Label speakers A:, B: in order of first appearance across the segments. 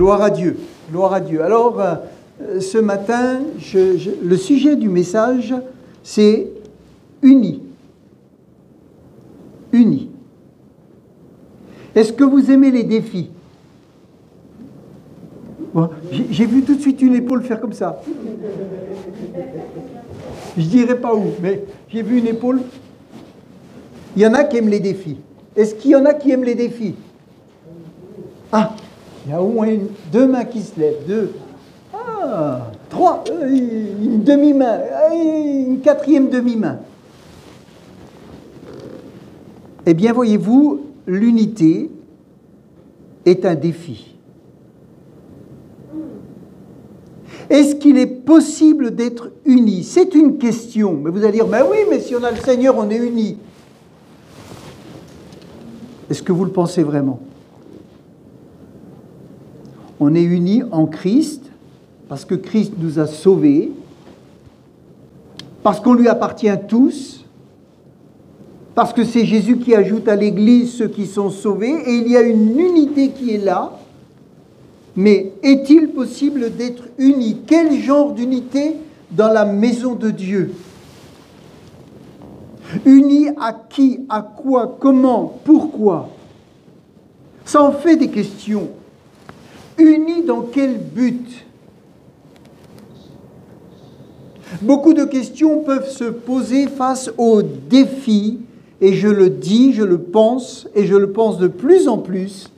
A: Gloire à Dieu, gloire à Dieu. Alors, ce matin, le sujet du message, c'est unis. Unis. Est-ce que vous aimez les défis? Bon, j'ai vu tout de suite une épaule faire comme ça. Je ne dirai pas où, mais j'ai vu une épaule. Il y en a qui aiment les défis. Est-ce qu'il y en a qui aiment les défis? Ah, il y a au moins deux mains qui se lèvent. Deux. Ah, trois. Une demi-main. Une quatrième demi-main. Eh bien, voyez-vous, l'unité est un défi. Est-ce qu'il est possible d'être unis? C'est une question. Mais vous allez dire, mais oui, mais si on a le Seigneur, on est unis. Est-ce que vous le pensez vraiment? On est unis en Christ, parce que Christ nous a sauvés, parce qu'on lui appartient tous, parce que c'est Jésus qui ajoute à l'Église ceux qui sont sauvés, et il y a une unité qui est là. Mais est-il possible d'être unis? Quel genre d'unité dans la maison de Dieu? Unis à qui? À quoi? Comment? Pourquoi? Ça en fait des questions. Unis dans quel but? Beaucoup de questions peuvent se poser face aux défis, et je le dis, je le pense, et je le pense de plus en plus,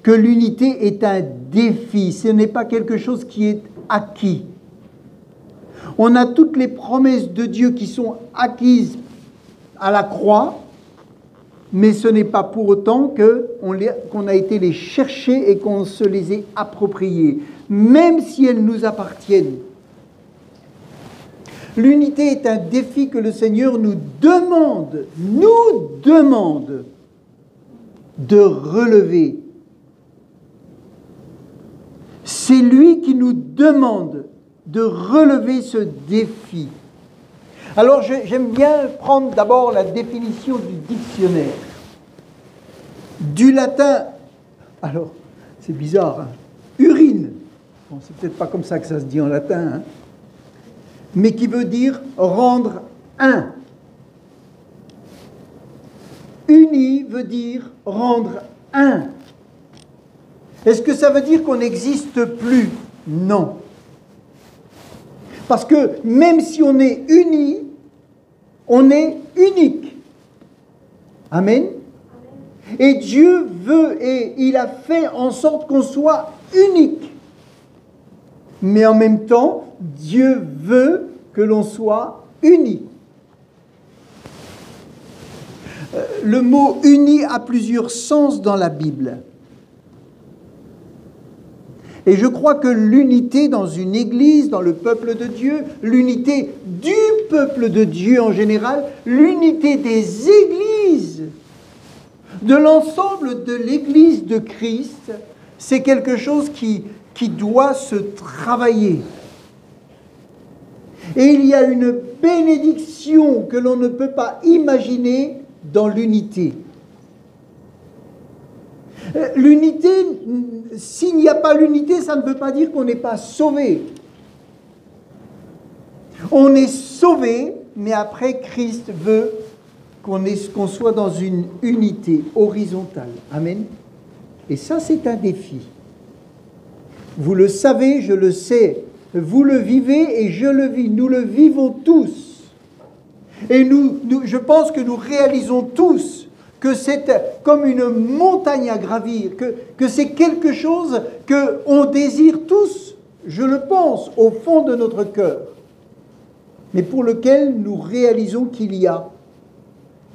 A: que l'unité est un défi, ce n'est pas quelque chose qui est acquis. On a toutes les promesses de Dieu qui sont acquises à la croix, mais ce n'est pas pour autant qu'on a été les chercher et qu'on se les ait appropriées, même si elles nous appartiennent. L'unité est un défi que le Seigneur nous demande de relever. C'est lui qui nous demande de relever ce défi. Alors j'aime bien prendre d'abord la définition du dictionnaire. Du latin, alors c'est bizarre, hein, urine, bon, c'est peut-être pas comme ça que ça se dit en latin, hein, mais qui veut dire rendre un. Uni veut dire rendre un. Est-ce que ça veut dire qu'on n'existe plus? Non. Parce que même si on est unis, on est unique. Amen. Et Dieu veut, et il a fait en sorte qu'on soit unique. Mais en même temps, Dieu veut que l'on soit unis. Le mot uni a plusieurs sens dans la Bible. Et je crois que l'unité dans une église, dans le peuple de Dieu, l'unité du peuple de Dieu en général, l'unité des églises, de l'ensemble de l'église de Christ, c'est quelque chose qui doit se travailler. Et il y a une bénédiction que l'on ne peut pas imaginer dans l'unité. L'unité, s'il n'y a pas l'unité, ça ne veut pas dire qu'on n'est pas sauvé. On est sauvé, mais après Christ veut qu'on soit dans une unité horizontale. Amen. Et ça, c'est un défi. Vous le savez, je le sais. Vous le vivez et je le vis. Nous le vivons tous. Et je pense que nous réalisons tous que c'est comme une montagne à gravir, que c'est quelque chose qu'on désire tous, je le pense, au fond de notre cœur, mais pour lequel nous réalisons qu'il y a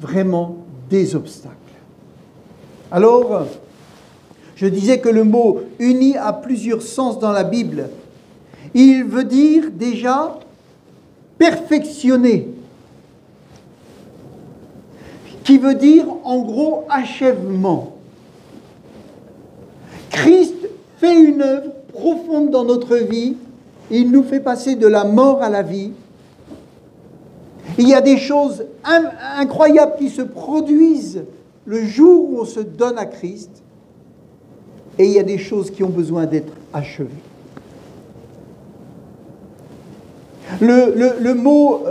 A: vraiment des obstacles. Alors, je disais que le mot « uni » a plusieurs sens dans la Bible. Il veut dire déjà « perfectionner », qui veut dire, en gros, achèvement. Christ fait une œuvre profonde dans notre vie, il nous fait passer de la mort à la vie. Il y a des choses incroyables qui se produisent le jour où on se donne à Christ. Et il y a des choses qui ont besoin d'être achevées. Le mot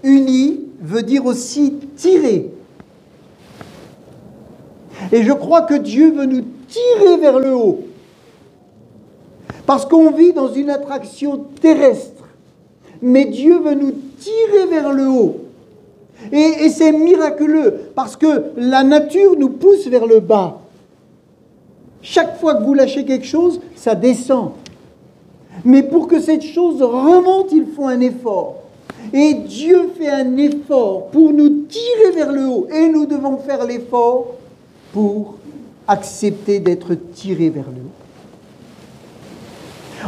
A: uni veut dire aussi tirer. Et je crois que Dieu veut nous tirer vers le haut. Parce qu'on vit dans une attraction terrestre. Mais Dieu veut nous tirer vers le haut. Et c'est miraculeux, parce que la nature nous pousse vers le bas. Chaque fois que vous lâchez quelque chose, ça descend. Mais pour que cette chose remonte, il faut un effort. Et Dieu fait un effort pour nous tirer vers le haut. Et nous devons faire l'effort pour accepter d'être tirés vers le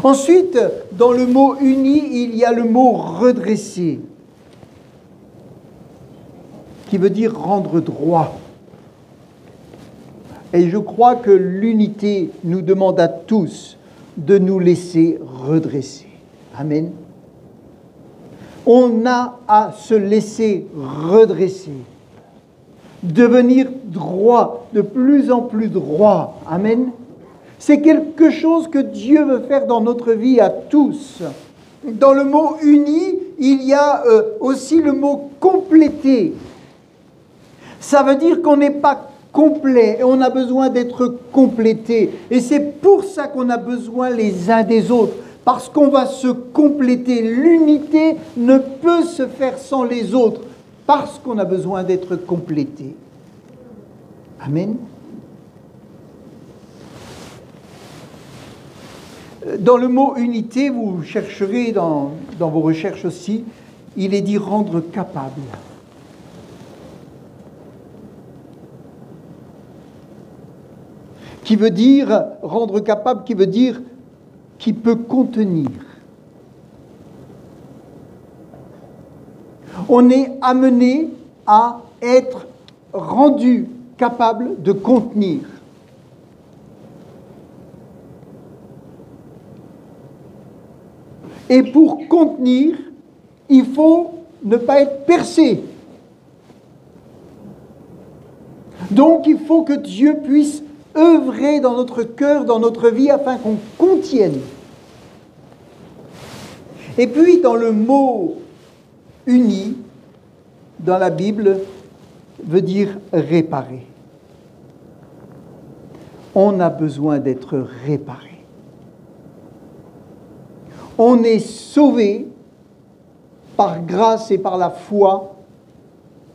A: haut. Ensuite, dans le mot uni, il y a le mot redresser, qui veut dire rendre droit. Et je crois que l'unité nous demande à tous de nous laisser redresser. Amen. On a à se laisser redresser, devenir droit, de plus en plus droit. Amen. C'est quelque chose que Dieu veut faire dans notre vie à tous. Dans le mot uni, il y a aussi le mot compléter. Ça veut dire qu'on n'est pas complet et on a besoin d'être complété. Et c'est pour ça qu'on a besoin les uns des autres. Parce qu'on va se compléter. L'unité ne peut se faire sans les autres. Parce qu'on a besoin d'être complété. Amen. Dans le mot unité, vous chercherez dans vos recherches aussi, il est dit rendre capable. Qui veut dire, rendre capable, qui veut dire qui peut contenir. On est amené à être rendu capable de contenir. Et pour contenir, il faut ne pas être percé. Donc il faut que Dieu puisse œuvrer dans notre cœur, dans notre vie, afin qu'on contienne. Et puis, dans le mot uni, dans la Bible, veut dire réparer. On a besoin d'être réparé. On est sauvé par grâce et par la foi,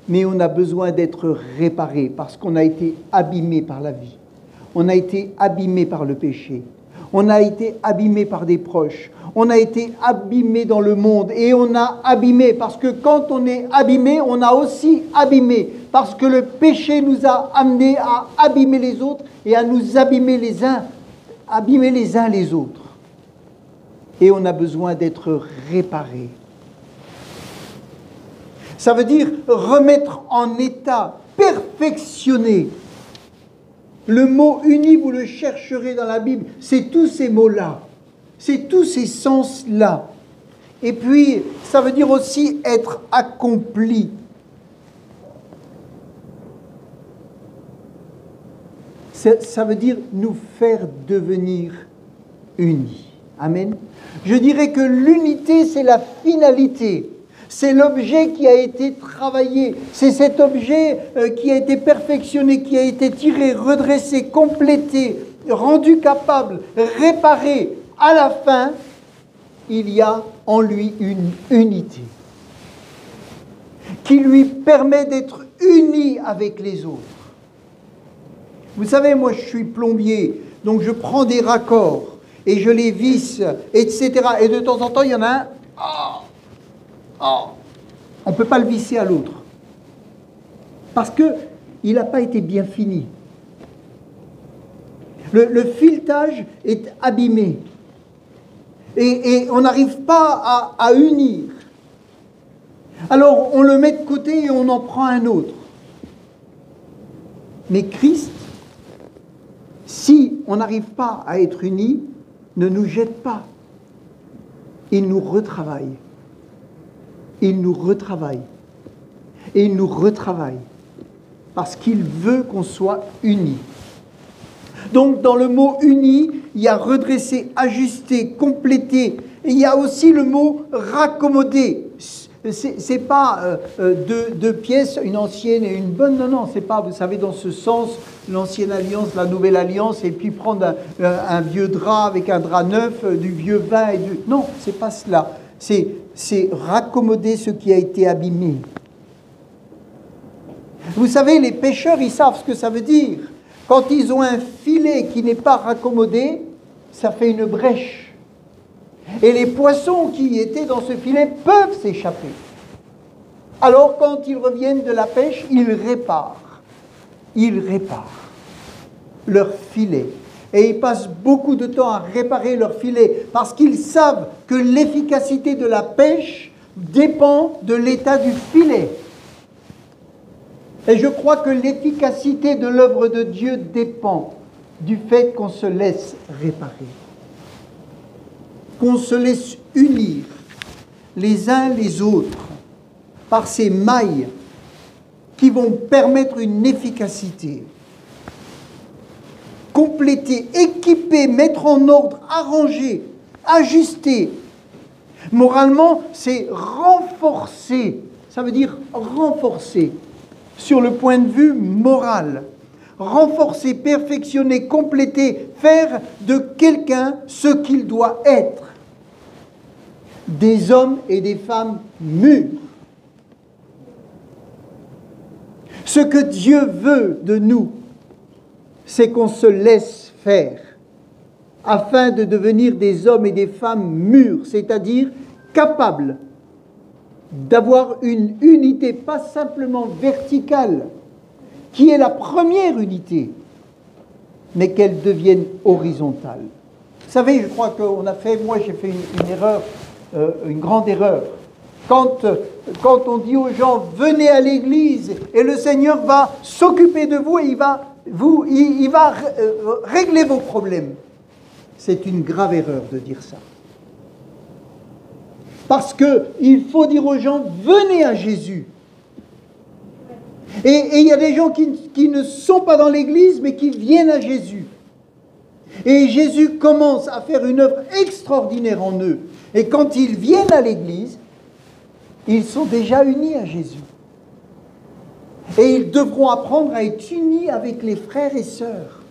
A: mais on a besoin d'être réparé parce qu'on a été abîmé par la vie. On a été abîmé par le péché. On a été abîmé par des proches. On a été abîmé dans le monde. Et on a abîmé, parce que quand on est abîmé, on a aussi abîmé. Parce que le péché nous a amenés à abîmer les autres et à nous abîmer les uns les autres. Et on a besoin d'être réparé. Ça veut dire remettre en état, perfectionner. Le mot uni, vous le chercherez dans la Bible, c'est tous ces mots-là, c'est tous ces sens-là. Et puis, ça veut dire aussi être accompli. Ça veut dire nous faire devenir unis. Amen. Je dirais que l'unité, c'est la finalité. C'est l'objet qui a été travaillé. C'est cet objet qui a été perfectionné, qui a été tiré, redressé, complété, rendu capable, réparé. À la fin, il y a en lui une unité qui lui permet d'être uni avec les autres. Vous savez, moi je suis plombier, donc je prends des raccords et je les visse, etc. Et de temps en temps, il y en a un... on ne peut pas le visser à l'autre. Parce qu'il n'a pas été bien fini. Le filetage est abîmé. Et on n'arrive pas à unir. Alors on le met de côté et on en prend un autre. Mais Christ, si on n'arrive pas à être unis, ne nous jette pas. Il nous retravaille. Il nous retravaille. Et il nous retravaille. Parce qu'il veut qu'on soit unis. Donc dans le mot uni, il y a redresser, ajuster, compléter. Et il y a aussi le mot raccommoder. C'est pas deux pièces, une ancienne et une bonne. Non, non, c'est pas, vous savez, dans ce sens, l'ancienne alliance, la nouvelle alliance, et puis prendre un vieux drap avec un drap neuf, du vieux vin et du... Non, c'est pas cela. C'est raccommoder ce qui a été abîmé. Vous savez, les pêcheurs, ils savent ce que ça veut dire. Quand ils ont un filet qui n'est pas raccommodé, ça fait une brèche. Et les poissons qui étaient dans ce filet peuvent s'échapper. Alors, quand ils reviennent de la pêche, ils réparent leur filet. Et ils passent beaucoup de temps à réparer leur filet parce qu'ils savent que l'efficacité de la pêche dépend de l'état du filet. Et je crois que l'efficacité de l'œuvre de Dieu dépend du fait qu'on se laisse réparer, qu'on se laisse unir les uns les autres par ces mailles qui vont permettre une efficacité. Compléter, équiper, mettre en ordre, arranger, ajuster. Moralement, c'est renforcer. Ça veut dire renforcer sur le point de vue moral. Renforcer, perfectionner, compléter, faire de quelqu'un ce qu'il doit être. Des hommes et des femmes mûrs. Ce que Dieu veut de nous, c'est qu'on se laisse faire afin de devenir des hommes et des femmes mûrs, c'est-à-dire capables d'avoir une unité, pas simplement verticale, qui est la première unité, mais qu'elle devienne horizontale. Vous savez, je crois qu'on a fait, moi j'ai fait une erreur, une grande erreur. Quand on dit aux gens, venez à l'église et le Seigneur va s'occuper de vous et il va régler vos problèmes. C'est une grave erreur de dire ça. Parce qu'il faut dire aux gens, venez à Jésus. Et il y a des gens qui ne sont pas dans l'église, mais qui viennent à Jésus. Et Jésus commence à faire une œuvre extraordinaire en eux. Et quand ils viennent à l'église, ils sont déjà unis à Jésus. Et ils devront apprendre à être unis avec les frères et sœurs.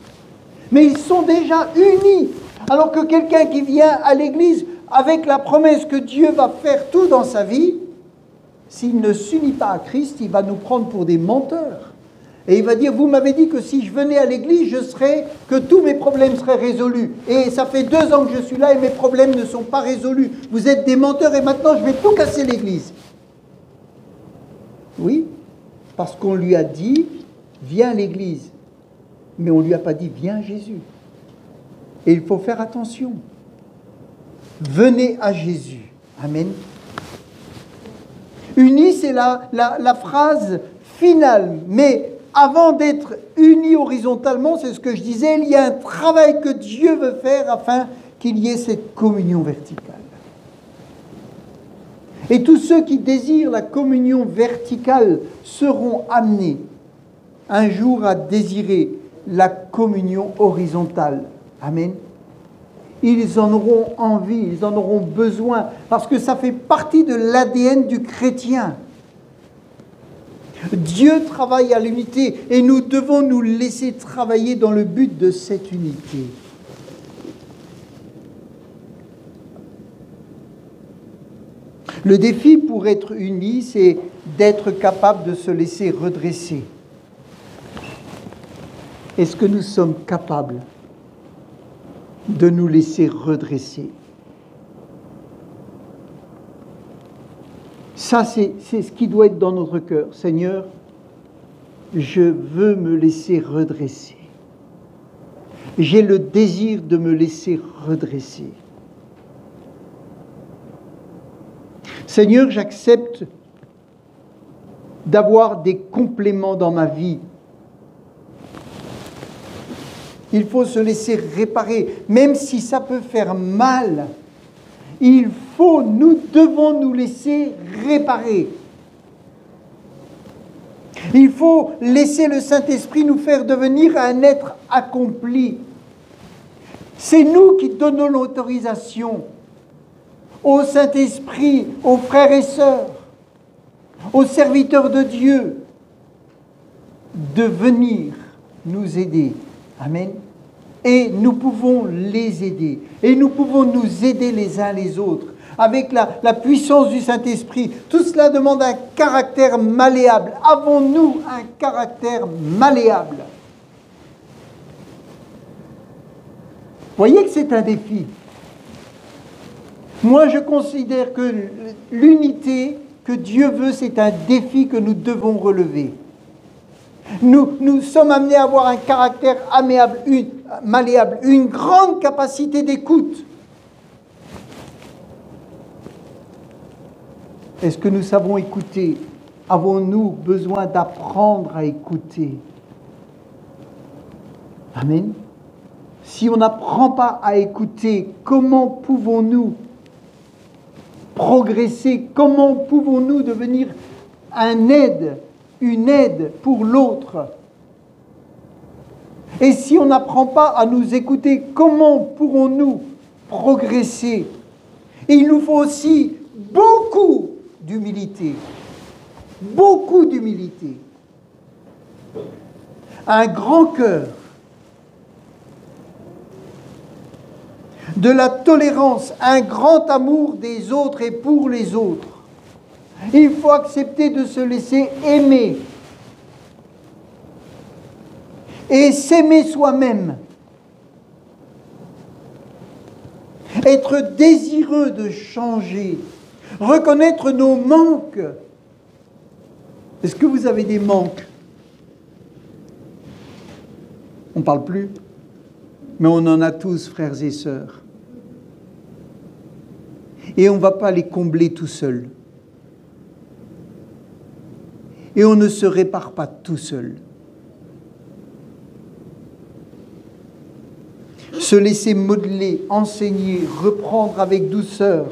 A: Mais ils sont déjà unis. Alors que quelqu'un qui vient à l'église avec la promesse que Dieu va faire tout dans sa vie, s'il ne s'unit pas à Christ, il va nous prendre pour des menteurs. Et il va dire, vous m'avez dit que si je venais à l'église, que tous mes problèmes seraient résolus. Et ça fait 2 ans que je suis là et mes problèmes ne sont pas résolus. Vous êtes des menteurs et maintenant je vais tout casser l'église. Oui, parce qu'on lui a dit, viens à l'église. Mais on ne lui a pas dit, viens à Jésus. Et il faut faire attention. Venez à Jésus. Amen. Unis, c'est la phrase finale. Mais avant d'être unis horizontalement, c'est ce que je disais, il y a un travail que Dieu veut faire afin qu'il y ait cette communion verticale. Et tous ceux qui désirent la communion verticale seront amenés un jour à désirer la communion horizontale. Amen. Ils en auront envie, ils en auront besoin, parce que ça fait partie de l'ADN du chrétien. Dieu travaille à l'unité et nous devons nous laisser travailler dans le but de cette unité. Le défi pour être unis, c'est d'être capable de se laisser redresser. Est-ce que nous sommes capables de nous laisser redresser? Ça, c'est ce qui doit être dans notre cœur. Seigneur, je veux me laisser redresser. J'ai le désir de me laisser redresser. Seigneur, j'accepte d'avoir des compléments dans ma vie. Il faut se laisser réparer, même si ça peut faire mal. Nous devons nous laisser réparer. Il faut laisser le Saint-Esprit nous faire devenir un être accompli C'est nous qui donnons l'autorisation au Saint-Esprit, aux frères et sœurs, aux serviteurs de Dieu, de venir nous aider. Amen. Et nous pouvons les aider. Et nous pouvons nous aider les uns les autres avec la puissance du Saint-Esprit. Tout cela demande un caractère malléable. Avons-nous un caractère malléable? Voyez que c'est un défi. Moi, je considère que l'unité que Dieu veut, c'est un défi que nous devons relever. Nous sommes amenés à avoir un caractère malléable, une grande capacité d'écoute. Est-ce que nous savons écouter? Avons-nous besoin d'apprendre à écouter? Amen. Si on n'apprend pas à écouter, comment pouvons-nous progresser? Comment pouvons-nous devenir une aide pour l'autre? Et si on n'apprend pas à nous écouter, comment pourrons-nous progresser? Et il nous faut aussi beaucoup d'humilité. Beaucoup d'humilité. Un grand cœur. De la tolérance, un grand amour des autres et pour les autres. Il faut accepter de se laisser aimer et s'aimer soi-même. Être désireux de changer, reconnaître nos manques. Est-ce que vous avez des manques? On ne parle plus, mais on en a tous, frères et sœurs. Et on ne va pas les combler tout seul. Et on ne se répare pas tout seul. Se laisser modeler, enseigner, reprendre avec douceur.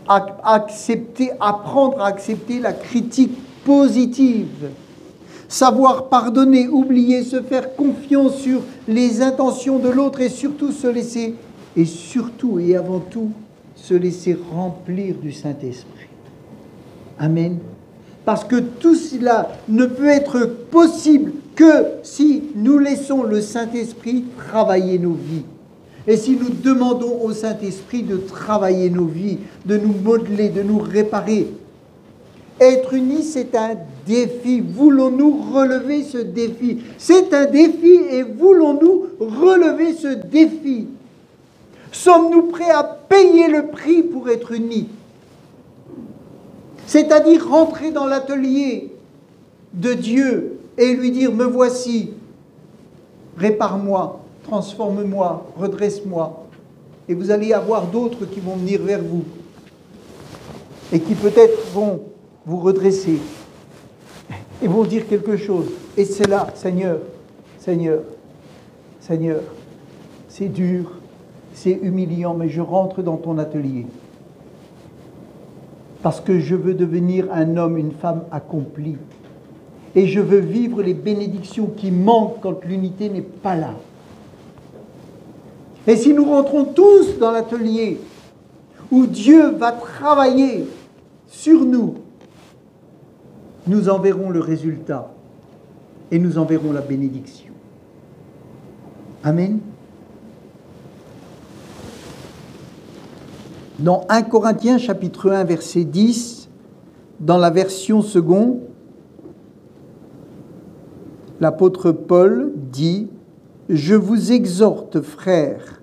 A: Apprendre à accepter la critique positive. Savoir pardonner, oublier, se faire confiance sur les intentions de l'autre et surtout se laisser, et surtout et avant tout, se laisser remplir du Saint-Esprit. Amen. Parce que tout cela ne peut être possible que si nous laissons le Saint-Esprit travailler nos vies. Et si nous demandons au Saint-Esprit de travailler nos vies, de nous modeler, de nous réparer. Être unis, c'est un défi. Voulons-nous relever ce défi? C'est un défi et voulons-nous relever ce défi? Sommes-nous prêts à payer le prix pour être unis? C'est-à-dire rentrer dans l'atelier de Dieu et lui dire, me voici, répare-moi, transforme-moi, redresse-moi. Et vous allez avoir d'autres qui vont venir vers vous et qui peut-être vont vous redresser et vont dire quelque chose. Et c'est là, Seigneur, Seigneur, Seigneur, c'est dur, c'est humiliant, mais je rentre dans ton atelier. Parce que je veux devenir un homme, une femme accomplie. Et je veux vivre les bénédictions qui manquent quand l'unité n'est pas là. Et si nous rentrons tous dans l'atelier où Dieu va travailler sur nous, nous en verrons le résultat et nous en verrons la bénédiction. Amen. Dans 1 Corinthiens chapitre 1 verset 10, dans la version seconde, l'apôtre Paul dit « Je vous exhorte, frères,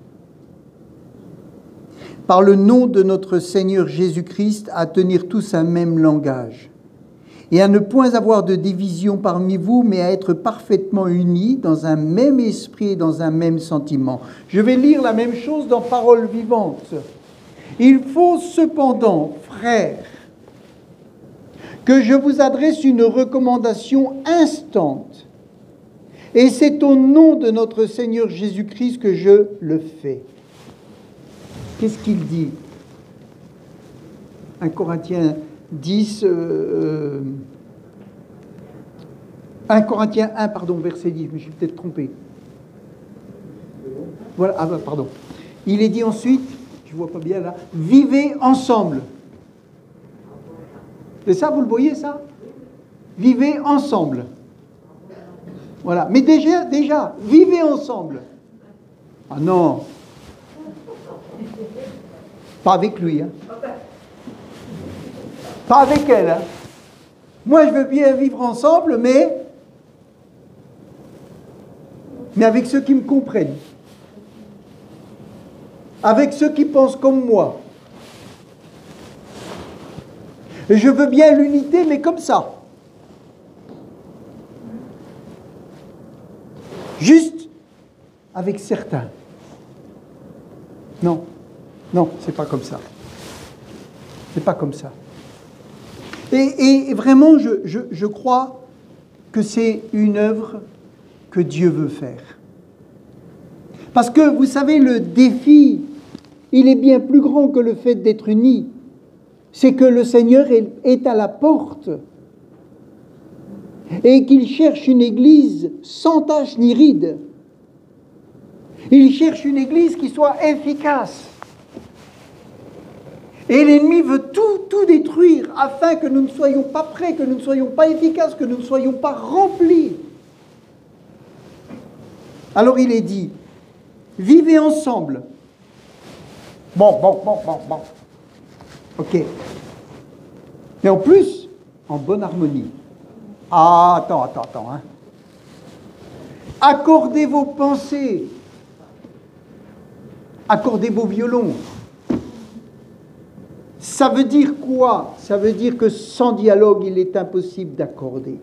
A: par le nom de notre Seigneur Jésus-Christ, à tenir tous un même langage, et à ne point avoir de division parmi vous, mais à être parfaitement unis dans un même esprit et dans un même sentiment. » Je vais lire la même chose dans Paroles vivantes. « Il faut cependant, frères, que je vous adresse une recommandation instante, et c'est au nom de notre Seigneur Jésus-Christ que je le fais. » Qu'est-ce qu'il dit? 1 Corinthiens 10, 1 Corinthiens 1, pardon, verset 10, je me suis peut-être trompé. Voilà, ah ben, pardon. Il est dit ensuite, je ne vois pas bien là, vivez ensemble. C'est ça, vous le voyez ça? Vivez ensemble. Voilà, mais déjà, vivez ensemble. Ah non. Pas avec lui, hein. Pas avec elle, hein. Moi, je veux bien vivre ensemble, mais avec ceux qui me comprennent. Avec ceux qui pensent comme moi. Et je veux bien l'unité, mais comme ça. Juste avec certains. Non, c'est pas comme ça. C'est pas comme ça. Et vraiment, je crois que c'est une œuvre que Dieu veut faire. Parce que, vous savez, le défi, il est bien plus grand que le fait d'être unis. C'est que le Seigneur est à la porte et qu'il cherche une église sans tache ni ride. Il cherche une église qui soit efficace. Et l'ennemi veut tout détruire afin que nous ne soyons pas prêts, que nous ne soyons pas efficaces, que nous ne soyons pas remplis. Alors il est dit, vivez ensemble. Bon. Ok. Mais en plus, en bonne harmonie. Ah, attends, hein. Accordez vos pensées. Accordez vos violons. Ça veut dire quoi? Ça veut dire que sans dialogue, il est impossible d'accorder.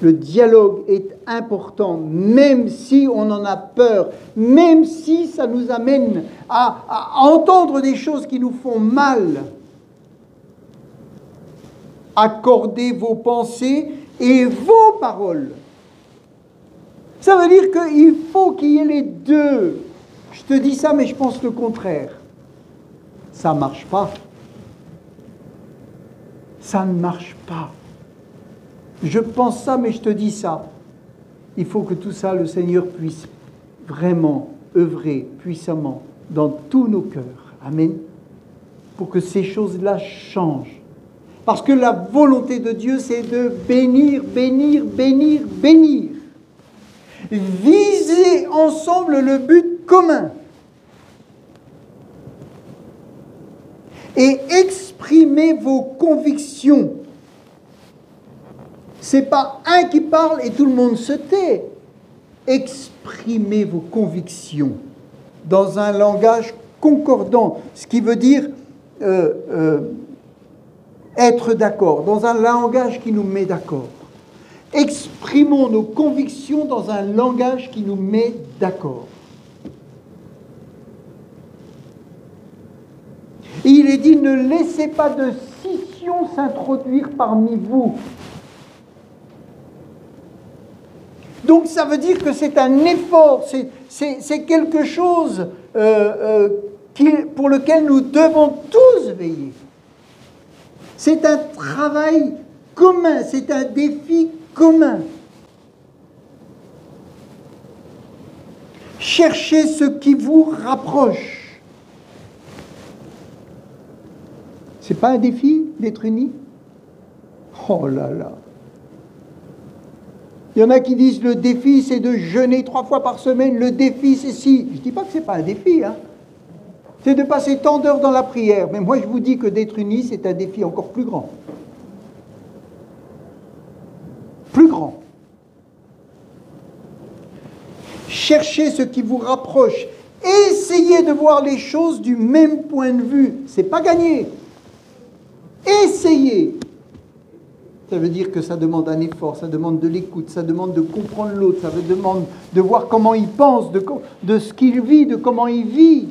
A: Le dialogue est important, même si on en a peur, même si ça nous amène à entendre des choses qui nous font mal. Accordez vos pensées et vos paroles. Ça veut dire qu'il faut qu'il y ait les deux. Je te dis ça, mais je pense le contraire. Ça ne marche pas. Ça ne marche pas. Je pense ça, mais je te dis ça. Il faut que tout ça, le Seigneur puisse vraiment œuvrer puissamment dans tous nos cœurs. Amen. Pour que ces choses-là changent. Parce que la volonté de Dieu, c'est de bénir. Visez ensemble le but commun. Et exprimez vos convictions. Ce n'est pas un qui parle et tout le monde se tait. Exprimez vos convictions dans un langage concordant, ce qui veut dire être d'accord, dans un langage qui nous met d'accord. Exprimons nos convictions dans un langage qui nous met d'accord. Et il est dit, ne laissez pas de scission s'introduire parmi vous. Donc ça veut dire que c'est un effort, c'est quelque chose pour lequel nous devons tous veiller. C'est un travail commun, c'est un défi commun. Cherchez ce qui vous rapproche. C'est pas un défi d'être unis? Oh là là! Il y en a qui disent le défi c'est de jeûner 3 fois par semaine, le défi c'est si. Je ne dis pas que ce n'est pas un défi, hein. C'est de passer tant d'heures dans la prière. Mais moi je vous dis que d'être unis c'est un défi encore plus grand. Plus grand. Cherchez ce qui vous rapproche. Essayez de voir les choses du même point de vue. Ce n'est pas gagné. Essayez. Ça veut dire que ça demande un effort, ça demande de l'écoute, ça demande de comprendre l'autre, ça demande de voir comment il pense, de ce qu'il vit, de comment il vit.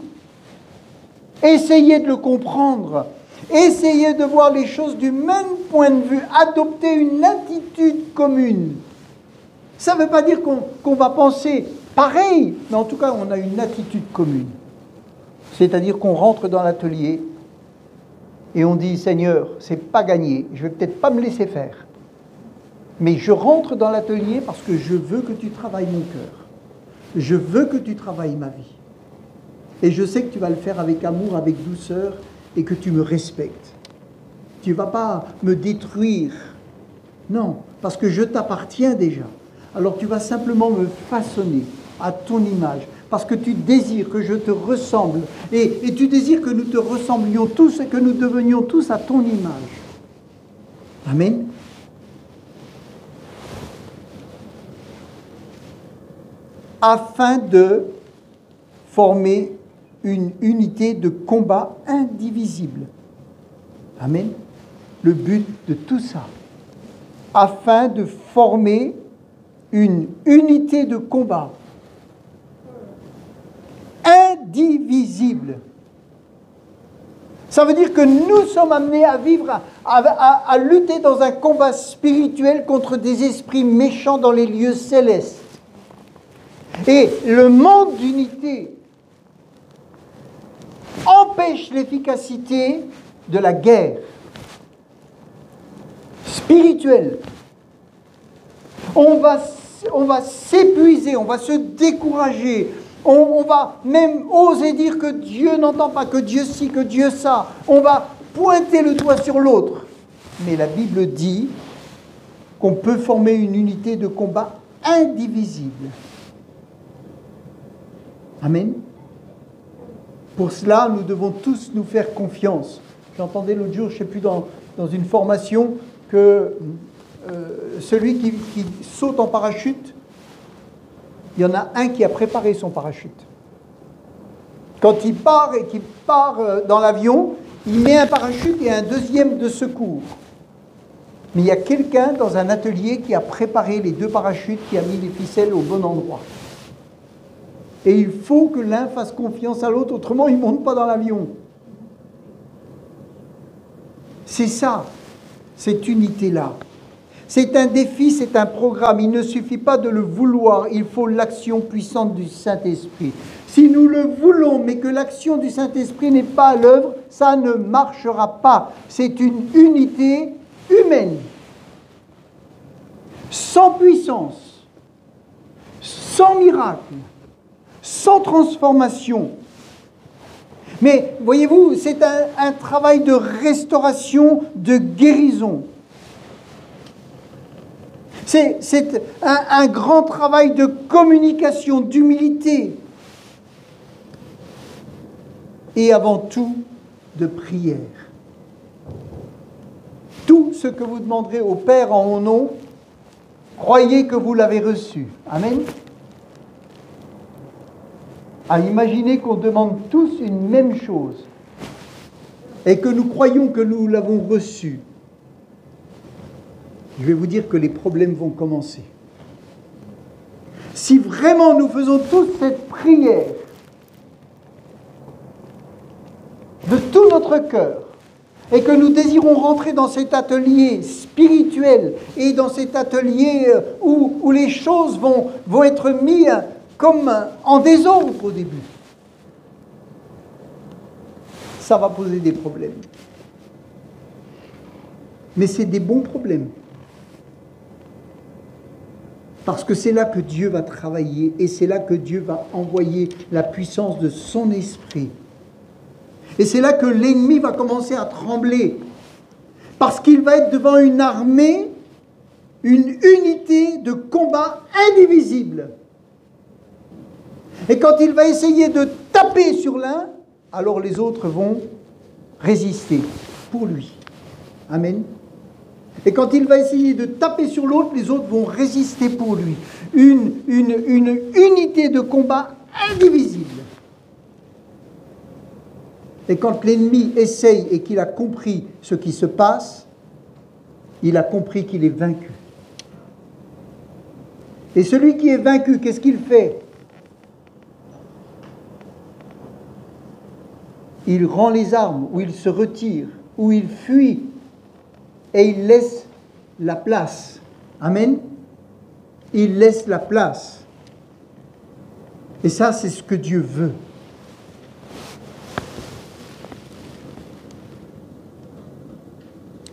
A: Essayez de le comprendre. Essayez de voir les choses du même point de vue. Adoptez une attitude commune. Ça ne veut pas dire qu'on va penser pareil, mais en tout cas, on a une attitude commune. C'est-à-dire qu'on rentre dans l'atelier et on dit, Seigneur, c'est pas gagné, je vais peut-être pas me laisser faire. Mais je rentre dans l'atelier parce que je veux que tu travailles mon cœur. Je veux que tu travailles ma vie. Et je sais que tu vas le faire avec amour, avec douceur, et que tu me respectes. Tu ne vas pas me détruire. Non, parce que je t'appartiens déjà. Alors tu vas simplement me façonner à ton image, parce que tu désires que je te ressemble, et tu désires que nous te ressemblions tous et que nous devenions tous à ton image. Amen. Afin de former une unité de combat indivisible. Amen. Le but de tout ça, afin de former une unité de combat indivisible. Ça veut dire que nous sommes amenés à vivre, à lutter dans un combat spirituel contre des esprits méchants dans les lieux célestes. Et le manque d'unité empêche l'efficacité de la guerre spirituelle. On va s'épuiser, on va se décourager, on va même oser dire que Dieu n'entend pas, que Dieu ci, que Dieu ça. On va pointer le doigt sur l'autre. Mais la Bible dit qu'on peut former une unité de combat indivisible. Amen. Pour cela, nous devons tous nous faire confiance. J'entendais l'autre jour, je ne sais plus, dans une formation, que celui qui saute en parachute, il y en a un qui a préparé son parachute. Quand il part et qu'il part dans l'avion, il met un parachute et un deuxième de secours. Mais il y a quelqu'un dans un atelier qui a préparé les deux parachutes, qui a mis les ficelles au bon endroit. Et il faut que l'un fasse confiance à l'autre, autrement il ne monte pas dans l'avion. C'est ça, cette unité-là. C'est un défi, c'est un programme. Il ne suffit pas de le vouloir, il faut l'action puissante du Saint-Esprit. Si nous le voulons, mais que l'action du Saint-Esprit n'est pas à l'œuvre, ça ne marchera pas. C'est une unité humaine, sans puissance, sans miracle, sans transformation. Mais voyez-vous, c'est un travail de restauration, de guérison. C'est un grand travail de communication, d'humilité. Et avant tout, de prière. Tout ce que vous demanderez au Père en mon nom, croyez que vous l'avez reçu. Amen. À imaginer qu'on demande tous une même chose et que nous croyons que nous l'avons reçu. Je vais vous dire que les problèmes vont commencer. Si vraiment nous faisons tous cette prière de tout notre cœur et que nous désirons rentrer dans cet atelier spirituel et dans cet atelier où les choses vont être mises comme en désordre au début, ça va poser des problèmes. Mais c'est des bons problèmes. Parce que c'est là que Dieu va travailler et c'est là que Dieu va envoyer la puissance de son esprit. Et c'est là que l'ennemi va commencer à trembler. Parce qu'il va être devant une armée, une unité de combat indivisible. Et quand il va essayer de taper sur l'un, alors les autres vont résister pour lui. Amen. Et quand il va essayer de taper sur l'autre, les autres vont résister pour lui. Une unité de combat indivisible. Et quand l'ennemi essaye et qu'il a compris ce qui se passe, il a compris qu'il est vaincu. Et celui qui est vaincu, qu'est-ce qu'il fait? Il rend les armes, ou il se retire, ou il fuit, et il laisse la place. Amen. Il laisse la place. Et ça, c'est ce que Dieu veut.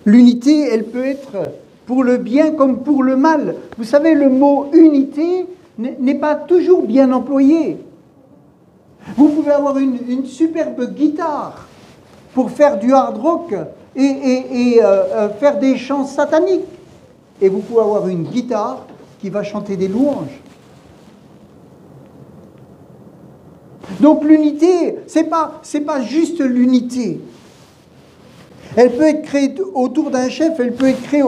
A: L'unité, elle peut être pour le bien comme pour le mal. Vous savez, le mot unité n'est pas toujours bien employé. Vous pouvez avoir une superbe guitare pour faire du hard rock et faire des chants sataniques. Et vous pouvez avoir une guitare qui va chanter des louanges. Donc l'unité, c'est pas juste l'unité. Elle peut être créée autour d'un chef, elle peut être créée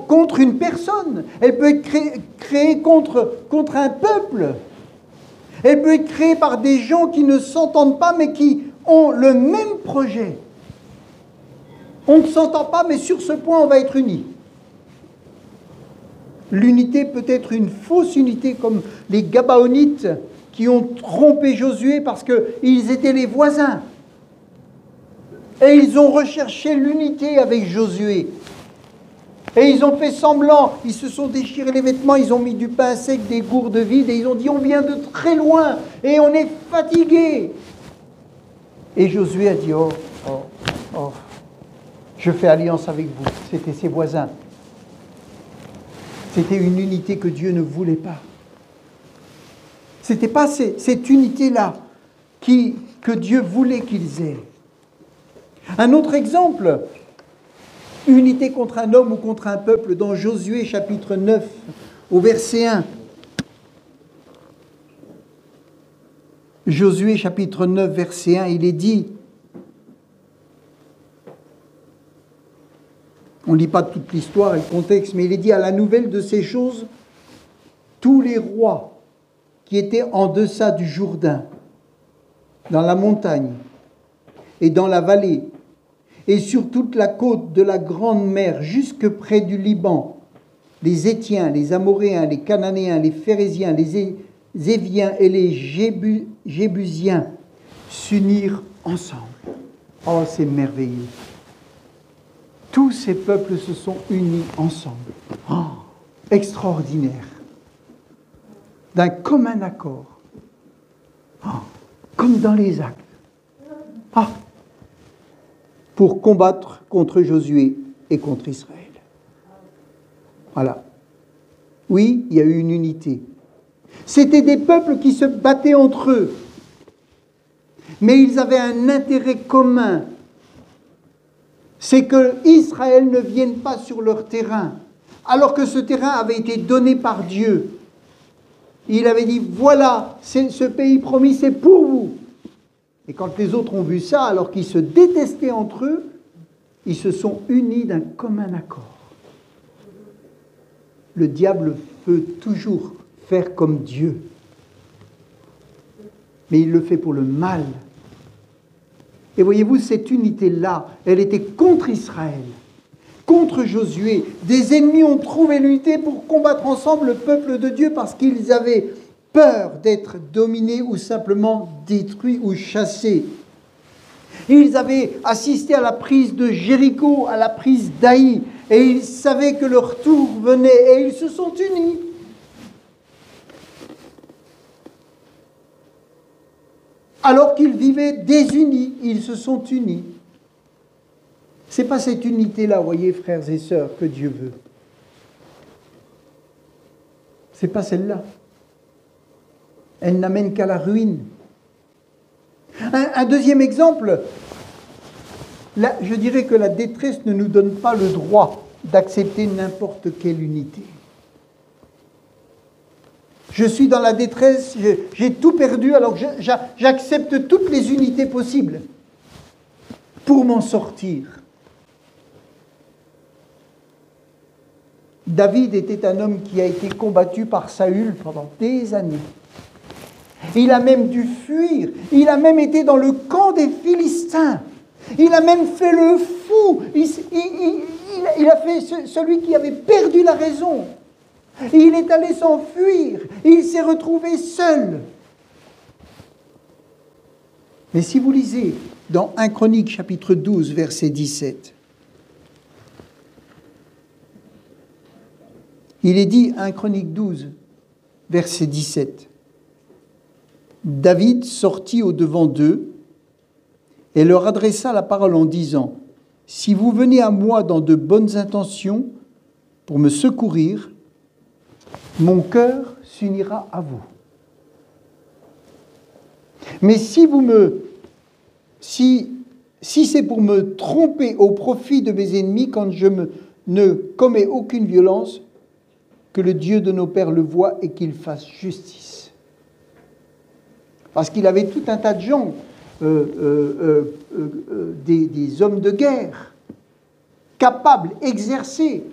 A: contre une personne, elle peut être créée contre un peuple. Elle peut être créée par des gens qui ne s'entendent pas mais qui ont le même projet. On ne s'entend pas mais sur ce point on va être unis. L'unité peut être une fausse unité comme les Gabaonites qui ont trompé Josué parce qu'ils étaient les voisins. Et ils ont recherché l'unité avec Josué. Et ils ont fait semblant, ils se sont déchirés les vêtements, ils ont mis du pain sec, des gourdes vides, et ils ont dit, on vient de très loin, et on est fatigué. Et Josué a dit, oh, je fais alliance avec vous. C'était ses voisins. C'était une unité que Dieu ne voulait pas. C'était pas cette unité-là que Dieu voulait qu'ils aient. Un autre exemple, unité contre un homme ou contre un peuple, dans Josué chapitre 9, au verset 1. Josué chapitre 9, verset 1, il est dit, on ne lit pas toute l'histoire et le contexte, mais il est dit, à la nouvelle de ces choses, tous les rois qui étaient en deçà du Jourdain, dans la montagne et dans la vallée, et sur toute la côte de la grande mer, jusque près du Liban, les Étiens, les Amoréens, les Cananéens, les Phérésiens, les Éviens et les Jébusiens s'unirent ensemble. Oh, c'est merveilleux. Tous ces peuples se sont unis ensemble. Oh, extraordinaire. D'un commun accord. Oh, comme dans les actes. Ah, pour combattre contre Josué et contre Israël. Voilà. Oui, il y a eu une unité. C'était des peuples qui se battaient entre eux, mais ils avaient un intérêt commun. C'est que Israël ne vienne pas sur leur terrain, alors que ce terrain avait été donné par Dieu. Il avait dit, voilà, ce pays promis, c'est pour vous. Et quand les autres ont vu ça, alors qu'ils se détestaient entre eux, ils se sont unis d'un commun accord. Le diable veut toujours faire comme Dieu. Mais il le fait pour le mal. Et voyez-vous, cette unité-là, elle était contre Israël, contre Josué. Des ennemis ont trouvé l'unité pour combattre ensemble le peuple de Dieu parce qu'ils avaient peur d'être dominés ou simplement détruits ou chassés. Ils avaient assisté à la prise de Jéricho, à la prise d'Haï, et ils savaient que leur tour venait, et ils se sont unis. Alors qu'ils vivaient désunis, ils se sont unis. Ce n'est pas cette unité-là, voyez, frères et sœurs, que Dieu veut. Ce n'est pas celle-là. Elle n'amène qu'à la ruine. Un deuxième exemple, là, je dirais que la détresse ne nous donne pas le droit d'accepter n'importe quelle unité. Je suis dans la détresse, j'ai tout perdu, alors j'accepte toutes les unités possibles pour m'en sortir. David était un homme qui a été combattu par Saül pendant des années. Il a même dû fuir. Il a même été dans le camp des Philistins. Il a même fait le fou. Il a fait celui qui avait perdu la raison. Il est allé s'enfuir. Il s'est retrouvé seul. Mais si vous lisez dans 1 Chronique chapitre 12, verset 17, il est dit, 1 Chronique 12, verset 17, David sortit au-devant d'eux et leur adressa la parole en disant, « Si vous venez à moi dans de bonnes intentions, pour me secourir, mon cœur s'unira à vous. Mais si c'est pour me tromper au profit de mes ennemis, quand je ne commets aucune violence, que le Dieu de nos pères le voie et qu'il fasse justice. Parce qu'il avait tout un tas de gens, des hommes de guerre, capables, exercés,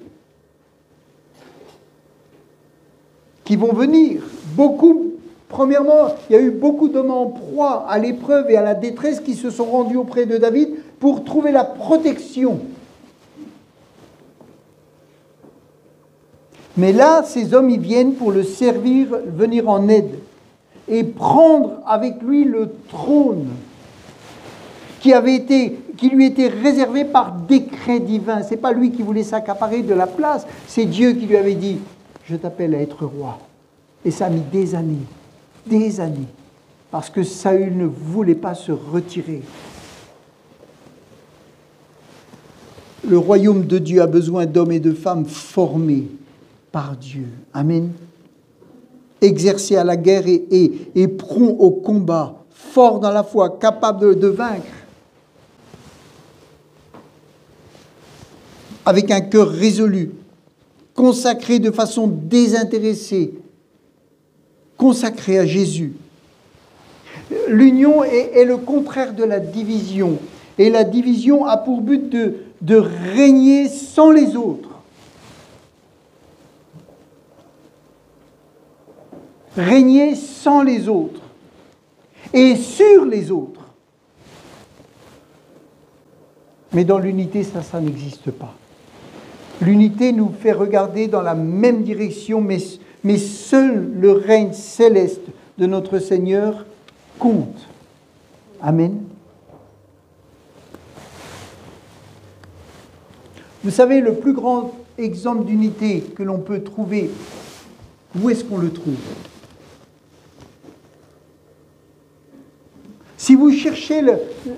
A: qui vont venir. Premièrement, il y a eu beaucoup d'hommes en proie à l'épreuve et à la détresse qui se sont rendus auprès de David pour trouver la protection. Mais là, ces hommes, ils viennent pour le servir, venir en aide et prendre avec lui le trône qui lui était réservé par décret divin. Ce n'est pas lui qui voulait s'accaparer de la place, c'est Dieu qui lui avait dit « Je t'appelle à être roi ». Et ça a mis des années, parce que Saül ne voulait pas se retirer. Le royaume de Dieu a besoin d'hommes et de femmes formés par Dieu. Amen. Exercés à la guerre et prompts au combat, forts dans la foi, capables de vaincre. Avec un cœur résolu, consacré de façon désintéressée, consacré à Jésus. L'union est le contraire de la division. Et la division a pour but de régner sans les autres. Régner sans les autres et sur les autres. Mais dans l'unité, ça n'existe pas. L'unité nous fait regarder dans la même direction, mais seul le règne céleste de notre Seigneur compte. Amen. Vous savez, le plus grand exemple d'unité que l'on peut trouver, où est-ce qu'on le trouve ? Si vous cherchez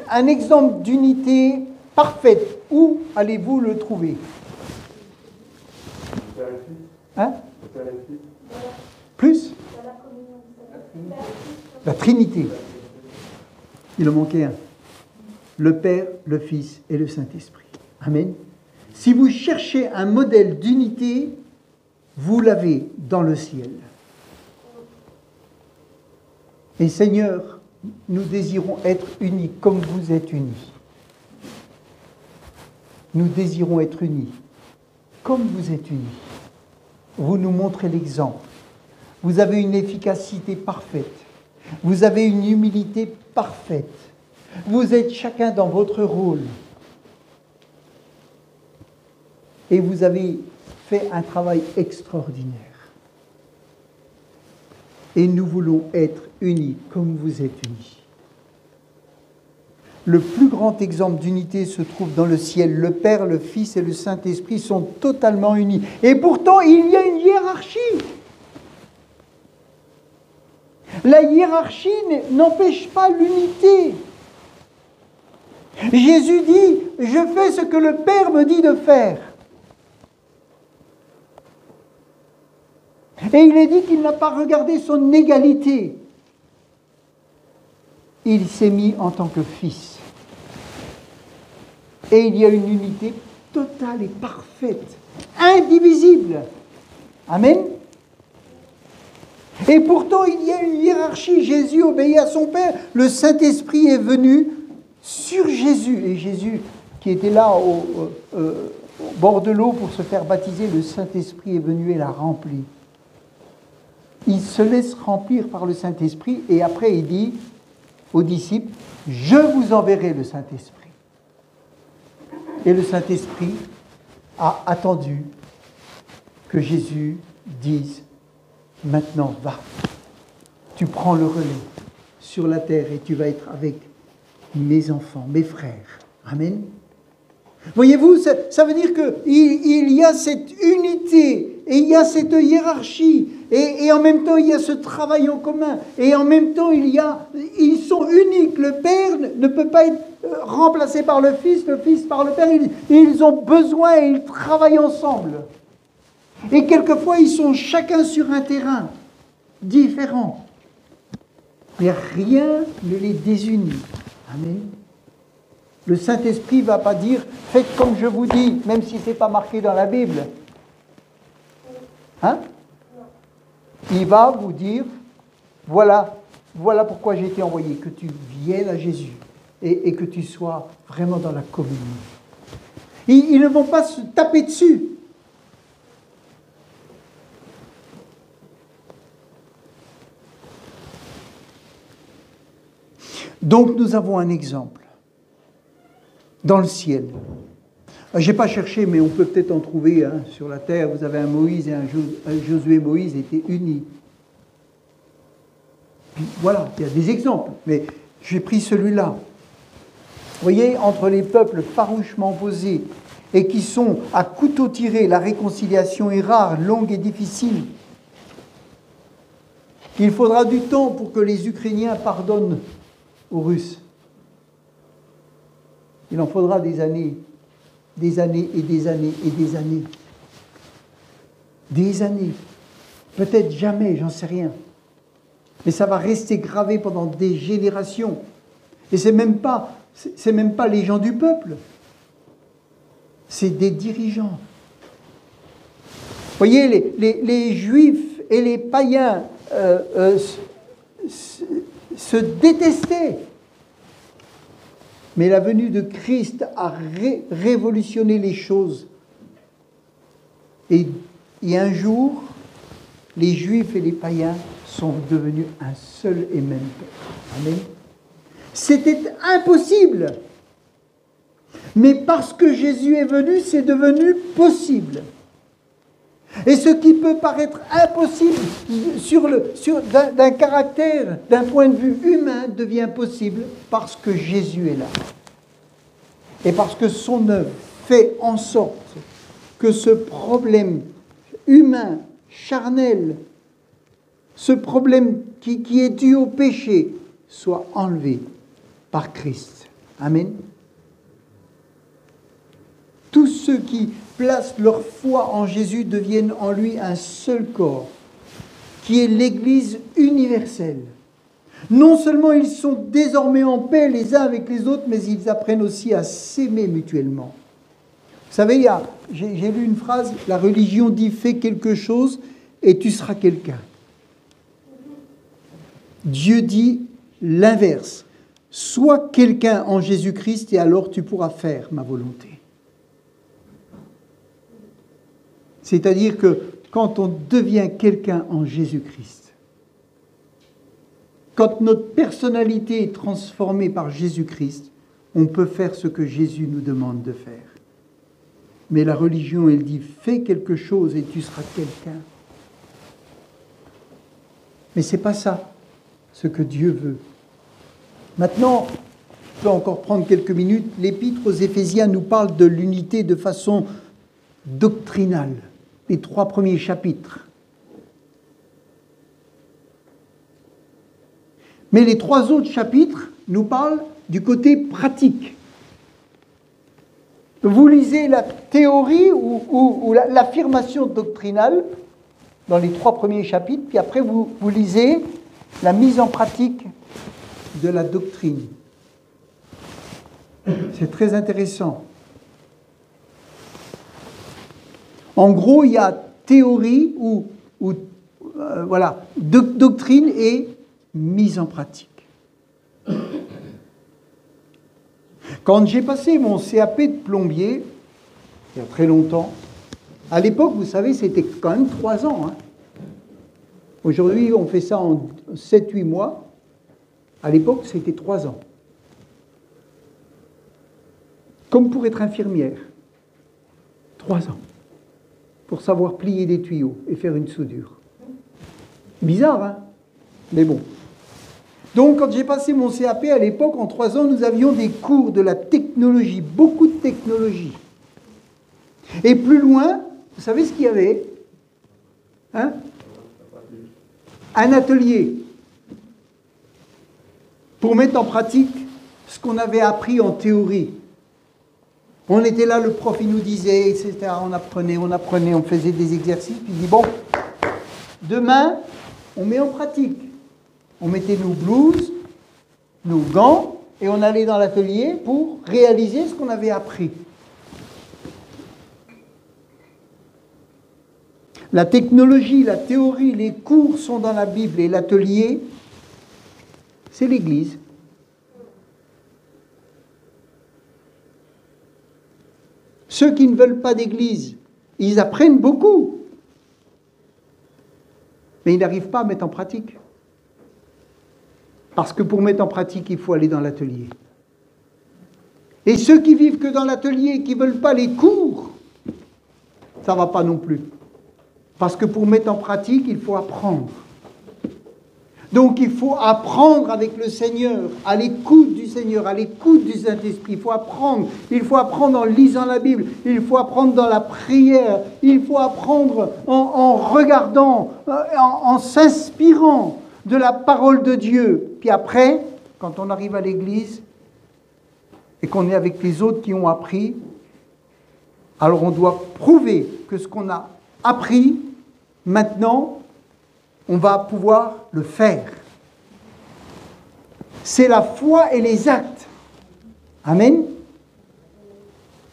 A: un exemple d'unité parfaite, où allez-vous le trouver ? Hein ? Plus ? La Trinité. Il en manquait un. Le Père, le Fils et le Saint-Esprit. Amen. Si vous cherchez un modèle d'unité, vous l'avez dans le ciel. Et Seigneur, nous désirons être unis comme vous êtes unis. Nous désirons être unis comme vous êtes unis. Vous nous montrez l'exemple. Vous avez une efficacité parfaite. Vous avez une humilité parfaite. Vous êtes chacun dans votre rôle. Et vous avez fait un travail extraordinaire. Et nous voulons être unis comme vous êtes unis. Le plus grand exemple d'unité se trouve dans le ciel. Le Père, le Fils et le Saint-Esprit sont totalement unis. Et pourtant, il y a une hiérarchie. La hiérarchie n'empêche pas l'unité. Jésus dit, je fais ce que le Père me dit de faire. Et il est dit qu'il n'a pas regardé son égalité. Il s'est mis en tant que fils. Et il y a une unité totale et parfaite, indivisible. Amen. Et pourtant, il y a une hiérarchie. Jésus obéit à son Père. Le Saint-Esprit est venu sur Jésus. Et Jésus, qui était là au bord de l'eau pour se faire baptiser, le Saint-Esprit est venu et l'a rempli. Il se laisse remplir par le Saint-Esprit et après il dit aux disciples, je vous enverrai le Saint-Esprit. Et le Saint-Esprit a attendu que Jésus dise, maintenant va, tu prends le relais sur la terre et tu vas être avec mes enfants, mes frères. Amen. Voyez-vous, ça veut dire qu'il y a cette unité et il y a cette hiérarchie et en même temps il y a ce travail en commun et en même temps ils sont uniques. Le Père ne peut pas être remplacé par le Fils par le Père. Ils ont besoin et ils travaillent ensemble. Et quelquefois, ils sont chacun sur un terrain différent. Mais rien ne les désunit. Amen. Le Saint-Esprit ne va pas dire « faites comme je vous dis », même si ce n'est pas marqué dans la Bible. Hein? Il va vous dire « voilà pourquoi j'ai été envoyé, que tu viennes à Jésus et que tu sois vraiment dans la communion. » Ils ne vont pas se taper dessus. Donc nous avons un exemple dans le ciel. Je n'ai pas cherché, mais on peut peut-être en trouver sur la terre. Vous avez un Moïse et un Josué. Moïse étaient unis. Puis, voilà, il y a des exemples, mais j'ai pris celui-là. Vous voyez, entre les peuples farouchement opposés et qui sont à couteau tiré, la réconciliation est rare, longue et difficile. Il faudra du temps pour que les Ukrainiens pardonnent aux Russes. Il en faudra des années et des années et des années. Des années. Peut-être jamais, j'en sais rien. Mais ça va rester gravé pendant des générations. Et c'est même pas les gens du peuple. C'est des dirigeants. Vous voyez, les Juifs et les païens se détestaient. Mais la venue de Christ a révolutionné les choses. Et un jour, les Juifs et les païens sont devenus un seul et même peuple. Amen. C'était impossible. Mais parce que Jésus est venu, c'est devenu possible. Et ce qui peut paraître impossible d'un caractère, d'un point de vue humain, devient possible parce que Jésus est là. Et parce que son œuvre fait en sorte que ce problème humain, charnel, ce problème qui est dû au péché, soit enlevé par Christ. Amen. Tous ceux qui placent leur foi en Jésus deviennent en lui un seul corps, qui est l'Église universelle. Non seulement ils sont désormais en paix les uns avec les autres, mais ils apprennent aussi à s'aimer mutuellement. Vous savez, j'ai lu une phrase, la religion dit « fais quelque chose et tu seras quelqu'un ». Dieu dit l'inverse. Sois quelqu'un en Jésus-Christ et alors tu pourras faire ma volonté. C'est-à-dire que quand on devient quelqu'un en Jésus-Christ, quand notre personnalité est transformée par Jésus-Christ, on peut faire ce que Jésus nous demande de faire. Mais la religion, elle dit « fais quelque chose et tu seras quelqu'un ». Mais ce n'est pas ça, ce que Dieu veut. Maintenant, je peux encore prendre quelques minutes. L'Épître aux Éphésiens nous parle de l'unité de façon doctrinale. Les 3 premiers chapitres. Mais les 3 autres chapitres nous parlent du côté pratique. Vous lisez la théorie ou l'affirmation doctrinale dans les 3 premiers chapitres, puis après vous lisez la mise en pratique de la doctrine. C'est très intéressant. En gros, il y a théorie doctrine et mise en pratique. Quand j'ai passé mon CAP de plombier, il y a très longtemps, à l'époque, vous savez, c'était quand même 3 ans. Aujourd'hui, on fait ça en 7-8 mois. À l'époque, c'était 3 ans. Comme pour être infirmière. 3 ans. Pour savoir plier des tuyaux et faire une soudure. Bizarre, hein? Mais bon. Donc, quand j'ai passé mon CAP, à l'époque, en 3 ans, nous avions des cours de la technologie, beaucoup de technologie. Et plus loin, vous savez ce qu'il y avait? Un atelier pour mettre en pratique ce qu'on avait appris en théorie. On était là, le prof, il nous disait, etc. On apprenait, on faisait des exercices. Puis il dit, bon, demain, on met en pratique. On mettait nos blouses, nos gants, et on allait dans l'atelier pour réaliser ce qu'on avait appris. La technologie, la théorie, les cours sont dans la Bible et l'atelier, c'est l'Église. Ceux qui ne veulent pas d'Église, ils apprennent beaucoup, mais ils n'arrivent pas à mettre en pratique. Parce que pour mettre en pratique, il faut aller dans l'atelier. Et ceux qui vivent que dans l'atelier, qui ne veulent pas les cours, ça ne va pas non plus. Parce que pour mettre en pratique, il faut apprendre. Donc il faut apprendre avec le Seigneur, à l'écoute du Seigneur, à l'écoute du Saint-Esprit. Il faut apprendre en lisant la Bible, il faut apprendre dans la prière, il faut apprendre en regardant, en s'inspirant de la parole de Dieu. Puis après, quand on arrive à l'église et qu'on est avec les autres qui ont appris, alors on doit prouver que ce qu'on a appris, maintenant, on va pouvoir le faire. C'est la foi et les actes. Amen.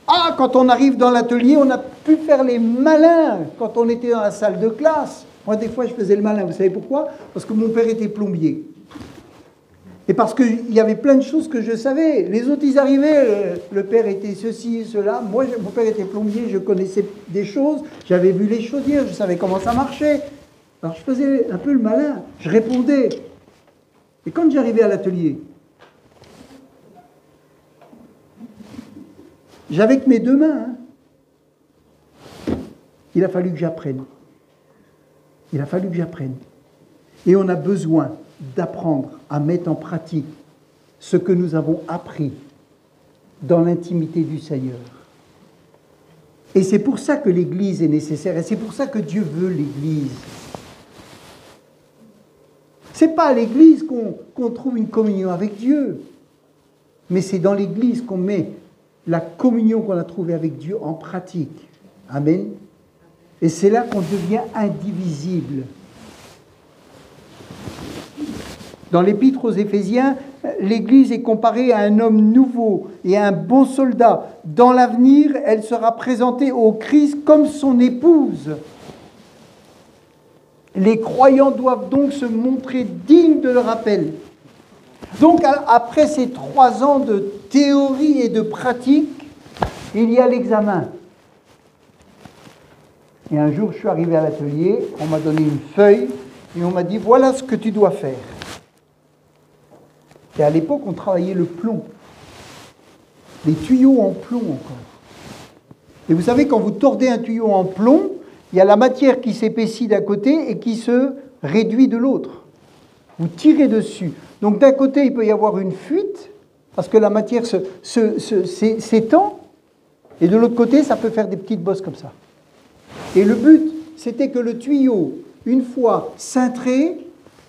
A: Ah, quand on arrive dans l'atelier, on a pu faire les malins quand on était dans la salle de classe. Moi, des fois, je faisais le malin. Vous savez pourquoi? Parce que mon père était plombier. Et parce qu'il y avait plein de choses que je savais. Les autres, ils arrivaient, le père était ceci, cela. Moi, mon père était plombier, je connaissais des choses, j'avais vu les chaudières, je savais comment ça marchait. Alors, je faisais un peu le malin, je répondais. Et quand j'arrivais à l'atelier, j'avais que mes deux mains. Il a fallu que j'apprenne. Il a fallu que j'apprenne. Et on a besoin d'apprendre à mettre en pratique ce que nous avons appris dans l'intimité du Seigneur. Et c'est pour ça que l'Église est nécessaire, et c'est pour ça que Dieu veut l'Église. C'est pas à l'Église qu'on trouve une communion avec Dieu, mais c'est dans l'Église qu'on met la communion qu'on a trouvée avec Dieu en pratique. Amen. Et c'est là qu'on devient indivisible. Dans l'Épître aux Éphésiens, l'Église est comparée à un homme nouveau et à un bon soldat. Dans l'avenir, elle sera présentée au Christ comme son épouse. Les croyants doivent donc se montrer dignes de leur appel. Donc, après ces 3 ans de théorie et de pratique, il y a l'examen. Et un jour, je suis arrivé à l'atelier, on m'a donné une feuille et on m'a dit « Voilà ce que tu dois faire ». Et à l'époque, on travaillait le plomb. Les tuyaux en plomb encore. Et vous savez, quand vous tordez un tuyau en plomb, il y a la matière qui s'épaissit d'un côté et qui se réduit de l'autre. Vous tirez dessus. Donc d'un côté, il peut y avoir une fuite, parce que la matière s'étend, et de l'autre côté, ça peut faire des petites bosses comme ça. Et le but, c'était que le tuyau, une fois cintré,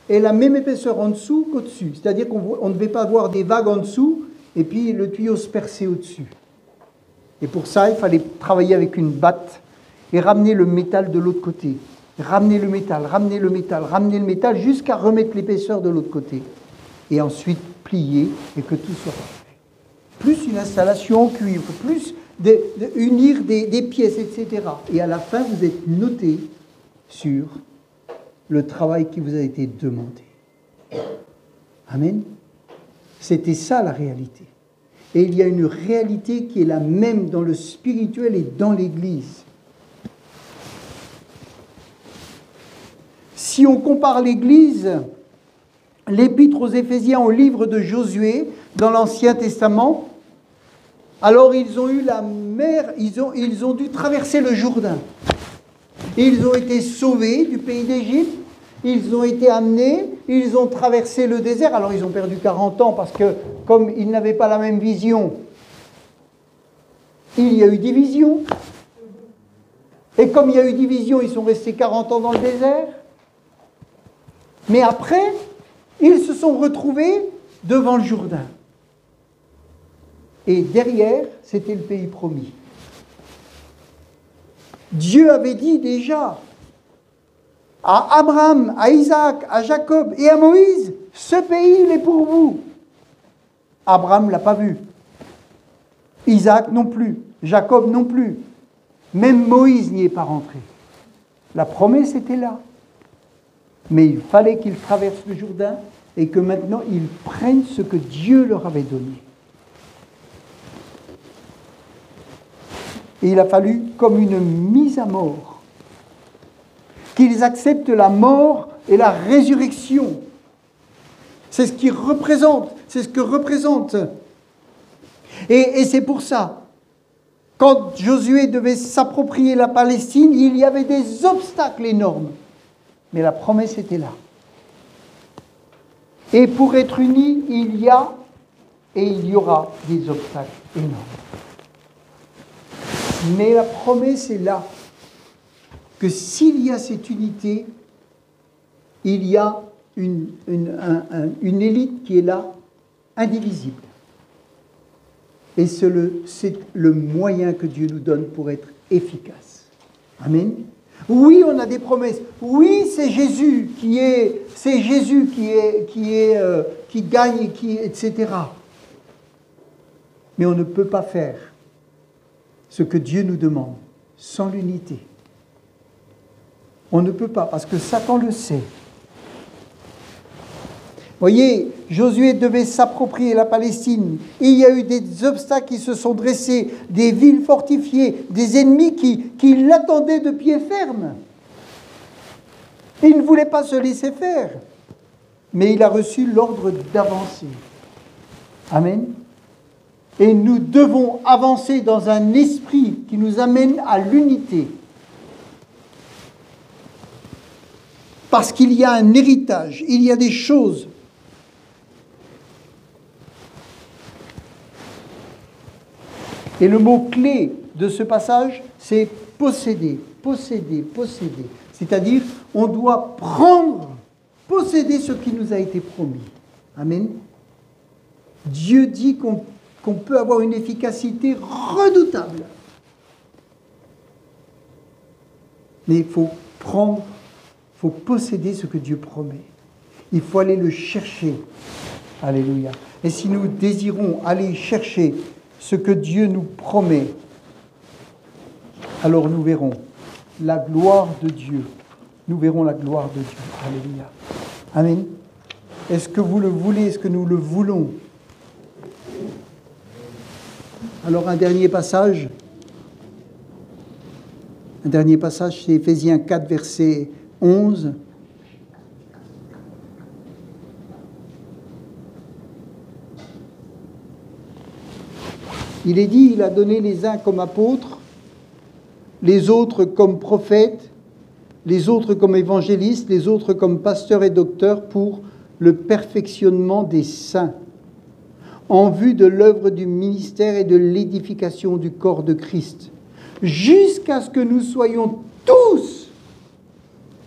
A: ait la même épaisseur en dessous qu'au-dessus. C'est-à-dire qu'on ne devait pas avoir des vagues en dessous, et puis le tuyau se perçait au-dessus. Et pour ça, il fallait travailler avec une batte et ramener le métal de l'autre côté. Ramener le métal, jusqu'à remettre l'épaisseur de l'autre côté. Et ensuite plier et que tout soit parfait. Plus une installation en cuivre, plus unir des pièces, etc. Et à la fin, vous êtes noté sur le travail qui vous a été demandé. Amen. C'était ça la réalité. Et il y a une réalité qui est la même dans le spirituel et dans l'Église. Si on compare l'Église, l'Épître aux Éphésiens au livre de Josué, dans l'Ancien Testament, alors ils ont eu la mer, ils ont dû traverser le Jourdain. Ils ont été sauvés du pays d'Égypte, ils ont été amenés, ils ont traversé le désert. Alors ils ont perdu 40 ans parce que comme ils n'avaient pas la même vision, il y a eu division. Et comme il y a eu division, ils sont restés 40 ans dans le désert. Mais après, ils se sont retrouvés devant le Jourdain. Et derrière, c'était le pays promis. Dieu avait dit déjà à Abraham, à Isaac, à Jacob et à Moïse, ce pays, il est pour vous. Abraham ne l'a pas vu. Isaac non plus. Jacob non plus. Même Moïse n'y est pas rentré. La promesse était là. Mais il fallait qu'ils traversent le Jourdain et que maintenant ils prennent ce que Dieu leur avait donné. Et il a fallu comme une mise à mort, qu'ils acceptent la mort et la résurrection. C'est ce qui représente, c'est ce que représente. Et c'est pour ça, quand Josué devait s'approprier la Palestine, il y avait des obstacles énormes. Mais la promesse était là. Et pour être unis, il y a et il y aura des obstacles énormes. Mais la promesse est là, que s'il y a cette unité, il y a une élite qui est là, indivisible. Et c'est le moyen que Dieu nous donne pour être efficace. Amen. Oui, on a des promesses. Oui, c'est Jésus qui gagne, etc. Mais on ne peut pas faire ce que Dieu nous demande sans l'unité. On ne peut pas, parce que Satan le sait. Voyez, Josué devait s'approprier la Palestine. Il y a eu des obstacles qui se sont dressés, des villes fortifiées, des ennemis qui l'attendaient de pied ferme. Il ne voulait pas se laisser faire. Mais il a reçu l'ordre d'avancer. Amen. Et nous devons avancer dans un esprit qui nous amène à l'unité. Parce qu'il y a un héritage, il y a des choses. Et le mot-clé de ce passage, c'est posséder, posséder, posséder. C'est-à-dire, on doit posséder ce qui nous a été promis. Amen. Dieu dit qu'on peut avoir une efficacité redoutable. Mais il faut posséder ce que Dieu promet. Il faut aller le chercher. Alléluia. Et si nous désirons aller chercher ce que Dieu nous promet, alors nous verrons la gloire de Dieu. Nous verrons la gloire de Dieu. Alléluia. Amen. Est-ce que vous le voulez? Est-ce que nous le voulons? Alors un dernier passage, c'est Éphésiens 4, verset 11. Il est dit, il a donné les uns comme apôtres, les autres comme prophètes, les autres comme évangélistes, les autres comme pasteurs et docteurs pour le perfectionnement des saints, en vue de l'œuvre du ministère et de l'édification du corps de Christ, jusqu'à ce que nous soyons tous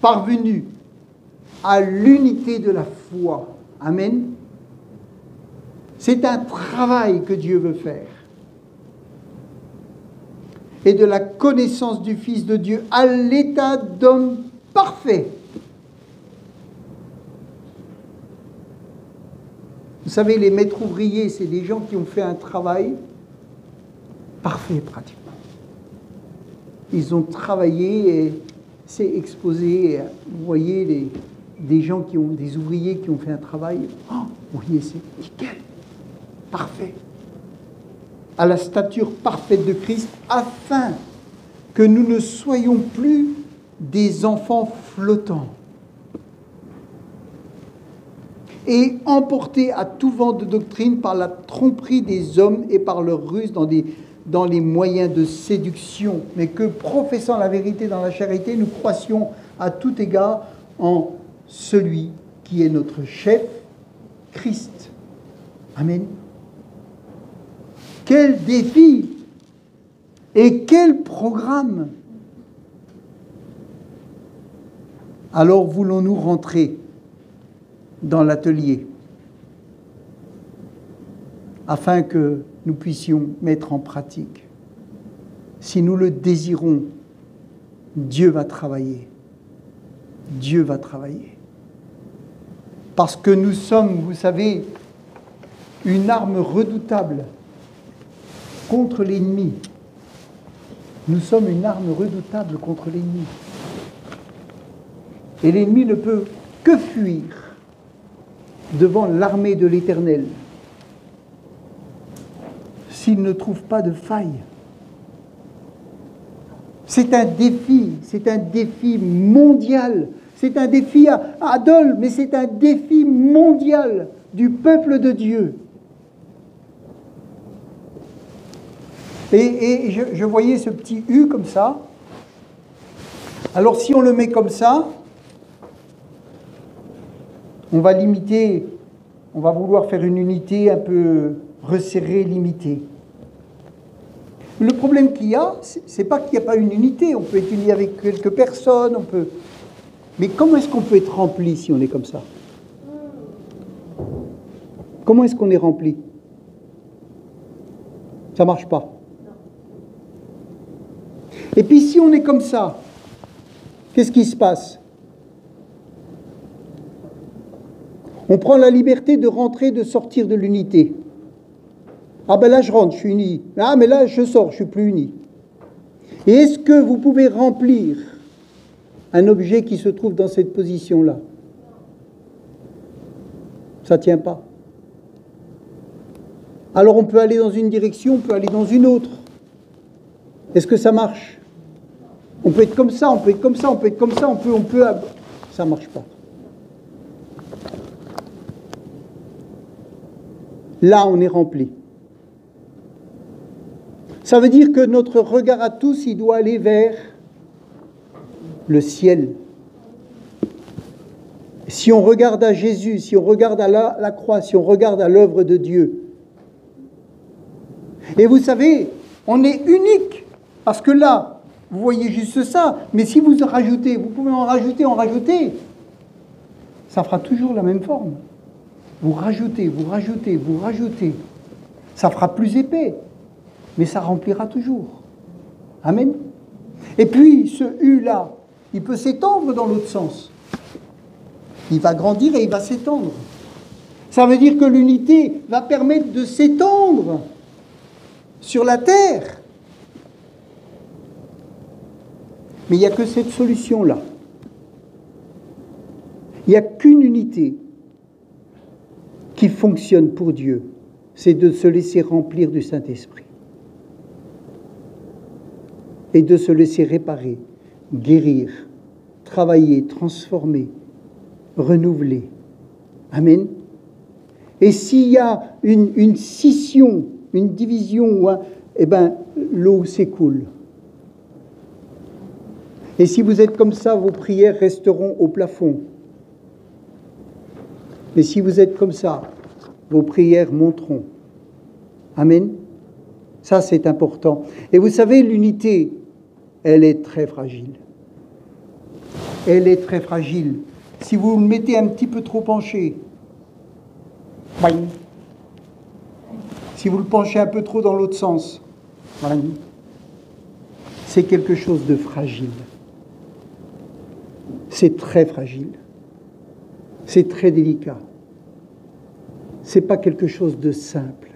A: parvenus à l'unité de la foi. Amen. C'est un travail que Dieu veut faire. Et de la connaissance du Fils de Dieu à l'état d'homme parfait. Vous savez, les maîtres ouvriers, c'est des gens qui ont fait un travail parfait pratiquement. Ils ont travaillé et c'est exposé. Vous voyez des ouvriers qui ont fait un travail. Oh, vous voyez, c'est nickel, parfait. À la stature parfaite de Christ, afin que nous ne soyons plus des enfants flottants et emportés à tout vent de doctrine par la tromperie des hommes et par leur ruse dans les moyens de séduction, mais que, professant la vérité dans la charité, nous croissions à tout égard en celui qui est notre chef, Christ. Amen. Quel défi et quel programme! Alors voulons-nous rentrer dans l'atelier afin que nous puissions mettre en pratique. Si nous le désirons, Dieu va travailler. Dieu va travailler. Parce que nous sommes, vous savez, une arme redoutable contre l'ennemi. Nous sommes une arme redoutable contre l'ennemi. Et l'ennemi ne peut que fuir devant l'armée de l'Éternel s'il ne trouve pas de faille. C'est un défi mondial. C'est un défi à Adolphe, mais c'est un défi mondial du peuple de Dieu. Et je voyais ce petit U comme ça. Alors si on le met comme ça, on va limiter, on va vouloir faire une unité un peu resserrée, limitée. Le problème qu'il y a, c'est pas qu'il n'y a pas une unité. On peut être uni avec quelques personnes, on peut... Mais comment est-ce qu'on peut être rempli si on est comme ça? Comment est-ce qu'on est rempli? Ça ne marche pas. Et puis si on est comme ça, qu'est-ce qui se passe? On prend la liberté de rentrer, de sortir de l'unité. Ah ben là je rentre, je suis uni. Ah mais là je sors, je suis plus uni. Et est-ce que vous pouvez remplir un objet qui se trouve dans cette position-là? Ça ne tient pas. Alors on peut aller dans une direction, on peut aller dans une autre. Est-ce que ça marche? On peut être comme ça, on peut être comme ça, on peut être comme ça, on peut... Ça ne marche pas. Là, on est rempli. Ça veut dire que notre regard à tous, il doit aller vers le ciel. Si on regarde à Jésus, si on regarde à la croix, si on regarde à l'œuvre de Dieu. Et vous savez, on est unique. Parce que là, vous voyez juste ça. Mais si vous rajoutez, vous pouvez en rajouter. Ça fera toujours la même forme. Vous rajoutez. Ça fera plus épais. Mais ça remplira toujours. Amen. Et puis, ce U-là, il peut s'étendre dans l'autre sens. Il va grandir et il va s'étendre. Ça veut dire que l'unité va permettre de s'étendre sur la terre. Mais il n'y a que cette solution-là. Il n'y a qu'une unité qui fonctionne pour Dieu. C'est de se laisser remplir du Saint-Esprit. Et de se laisser réparer, guérir, travailler, transformer, renouveler. Amen. Et s'il y a une scission, une division, l'eau s'écoule. Et si vous êtes comme ça, vos prières resteront au plafond. Mais si vous êtes comme ça, vos prières monteront. Amen. Ça, c'est important. Et vous savez, l'unité, elle est très fragile. Elle est très fragile. Si vous le mettez un petit peu trop penché, bang. Si vous le penchez un peu trop dans l'autre sens, bang. C'est quelque chose de fragile. C'est très fragile. C'est très délicat. C'est pas quelque chose de simple.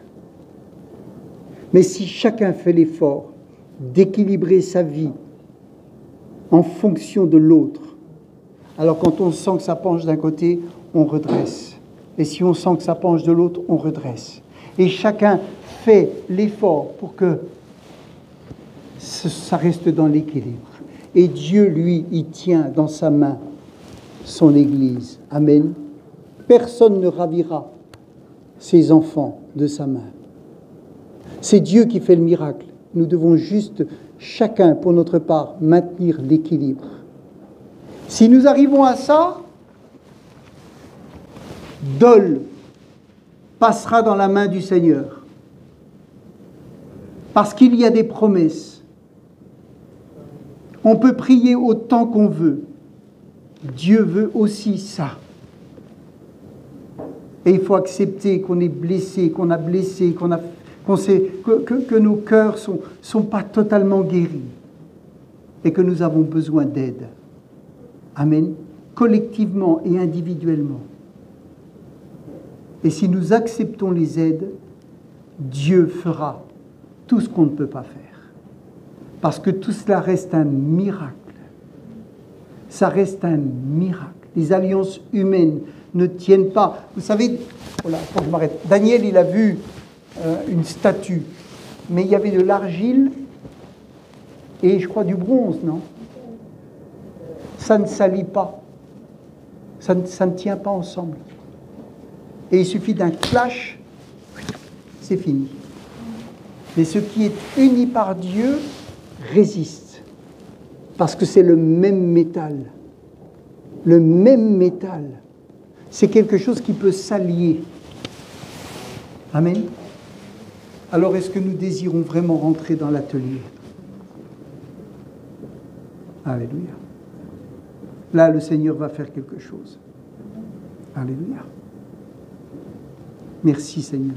A: Mais si chacun fait l'effort d'équilibrer sa vie en fonction de l'autre, alors quand on sent que ça penche d'un côté, on redresse. Et si on sent que ça penche de l'autre, on redresse. Et chacun fait l'effort pour que ça reste dans l'équilibre. Et Dieu, lui, il tient dans sa main son Église. Amen. Personne ne ravira ses enfants de sa main. C'est Dieu qui fait le miracle. Nous devons juste, chacun pour notre part, maintenir l'équilibre. Si nous arrivons à ça, Dole passera dans la main du Seigneur. Parce qu'il y a des promesses. On peut prier autant qu'on veut. Dieu veut aussi ça. Et il faut accepter qu'on est blessé, qu'on que nos cœurs sont pas totalement guéris et que nous avons besoin d'aide. Amen. Collectivement et individuellement. Et si nous acceptons les aides, Dieu fera tout ce qu'on ne peut pas faire. Parce que tout cela reste un miracle. Ça reste un miracle. Les alliances humaines ne tiennent pas. Vous savez, voilà, faut que je m'arrête. Daniel, il a vu une statue, mais il y avait de l'argile et je crois du bronze, non? Ça ne salit pas. Ça ne tient pas ensemble. Et il suffit d'un clash, c'est fini. Mais ce qui est uni par Dieu résiste. Parce que c'est le même métal. Le même métal. C'est quelque chose qui peut s'allier. Amen. Alors est-ce que nous désirons vraiment rentrer dans l'atelier? Alléluia. Là, le Seigneur va faire quelque chose. Alléluia. Merci Seigneur.